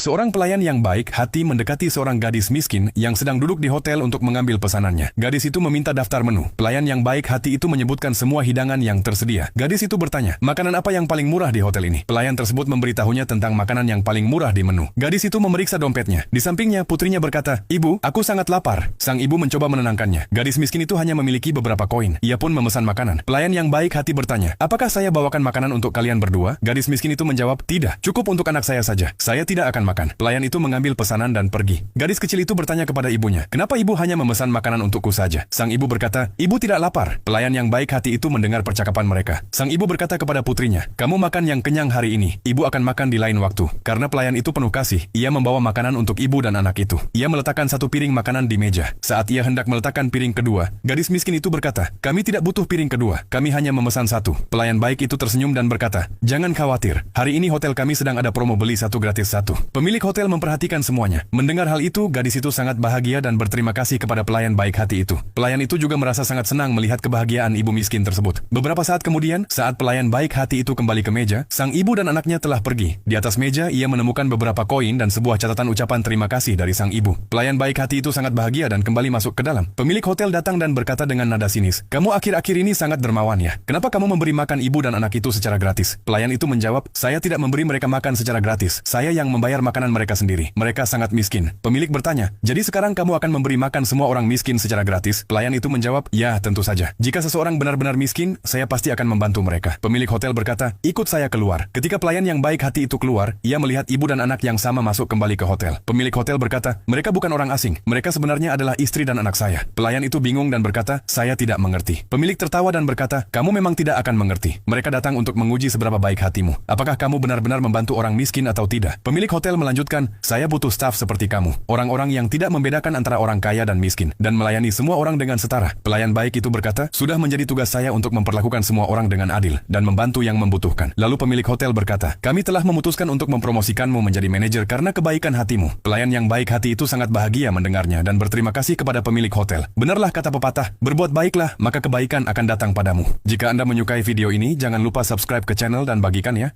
Seorang pelayan yang baik hati mendekati seorang gadis miskin yang sedang duduk di hotel untuk mengambil pesanannya. Gadis itu meminta daftar menu. Pelayan yang baik hati itu menyebutkan semua hidangan yang tersedia. Gadis itu bertanya, makanan apa yang paling murah di hotel ini? Pelayan tersebut memberitahunya tentang makanan yang paling murah di menu. Gadis itu memeriksa dompetnya. Di sampingnya, putrinya berkata, "Ibu, aku sangat lapar." Sang ibu mencoba menenangkannya. Gadis miskin itu hanya memiliki beberapa koin. Ia pun memesan makanan. Pelayan yang baik hati bertanya, "Apakah saya bawakan makanan untuk kalian berdua?" Gadis miskin itu menjawab, "Tidak, cukup untuk anak saya saja. Saya tidak akan makan." Pelayan itu mengambil pesanan dan pergi. Gadis kecil itu bertanya kepada ibunya, "Kenapa ibu hanya memesan makanan untukku saja?" Sang ibu berkata, "Ibu tidak lapar." Pelayan yang baik hati itu mendengar percakapan mereka. Sang ibu berkata kepada putrinya, "Kamu makan yang kenyang hari ini. Ibu akan makan di lain waktu." Karena pelayan itu penuh kasih, ia membawa makanan untuk ibu dan anak itu. Ia meletakkan satu piring makanan di meja. Saat ia hendak meletakkan piring kedua, gadis miskin itu berkata, "Kami tidak butuh piring kedua. Kami hanya memesan satu." Pelayan baik itu tersenyum dan berkata, "Jangan khawatir. Hari ini hotel kami sedang ada promo beli satu gratis satu." Pemilik hotel memperhatikan semuanya. Mendengar hal itu, gadis itu sangat bahagia dan berterima kasih kepada pelayan baik hati itu. Pelayan itu juga merasa sangat senang melihat kebahagiaan ibu miskin tersebut. Beberapa saat kemudian, saat pelayan baik hati itu kembali ke meja, sang ibu dan anaknya telah pergi. Di atas meja, ia menemukan beberapa koin dan sebuah catatan ucapan terima kasih dari sang ibu. Pelayan baik hati itu sangat bahagia dan kembali masuk ke dalam. Pemilik hotel datang dan berkata dengan nada sinis, "Kamu akhir-akhir ini sangat dermawan ya. Kenapa kamu memberi makan ibu dan anak itu secara gratis?" Pelayan itu menjawab, "Saya tidak memberi mereka makan secara gratis. Saya yang membayar makanan mereka sendiri. Mereka sangat miskin." Pemilik bertanya, "Jadi sekarang kamu akan memberi makan semua orang miskin secara gratis?" Pelayan itu menjawab, "Ya, tentu saja. Jika seseorang benar-benar miskin, saya pasti akan membantu mereka." Pemilik hotel berkata, "Ikut saya keluar." Ketika pelayan yang baik hati itu keluar, ia melihat ibu dan anak yang sama masuk kembali ke hotel. Pemilik hotel berkata, "Mereka bukan orang asing. Mereka sebenarnya adalah istri dan anak saya." Pelayan itu bingung dan berkata, "Saya tidak mengerti." Pemilik tertawa dan berkata, "Kamu memang tidak akan mengerti. Mereka datang untuk menguji seberapa baik hatimu. Apakah kamu benar-benar membantu orang miskin atau tidak?" Pemilik hotel melanjutkan, "Saya butuh staf seperti kamu. Orang-orang yang tidak membedakan antara orang kaya dan miskin, dan melayani semua orang dengan setara." Pelayan baik itu berkata, "Sudah menjadi tugas saya untuk memperlakukan semua orang dengan adil, dan membantu yang membutuhkan." Lalu pemilik hotel berkata, "Kami telah memutuskan untuk mempromosikanmu menjadi manajer karena kebaikan hatimu." Pelayan yang baik hati itu sangat bahagia mendengarnya dan berterima kasih kepada pemilik hotel. Benarlah kata pepatah, berbuat baiklah, maka kebaikan akan datang padamu. Jika Anda menyukai video ini, jangan lupa subscribe ke channel dan bagikan ya.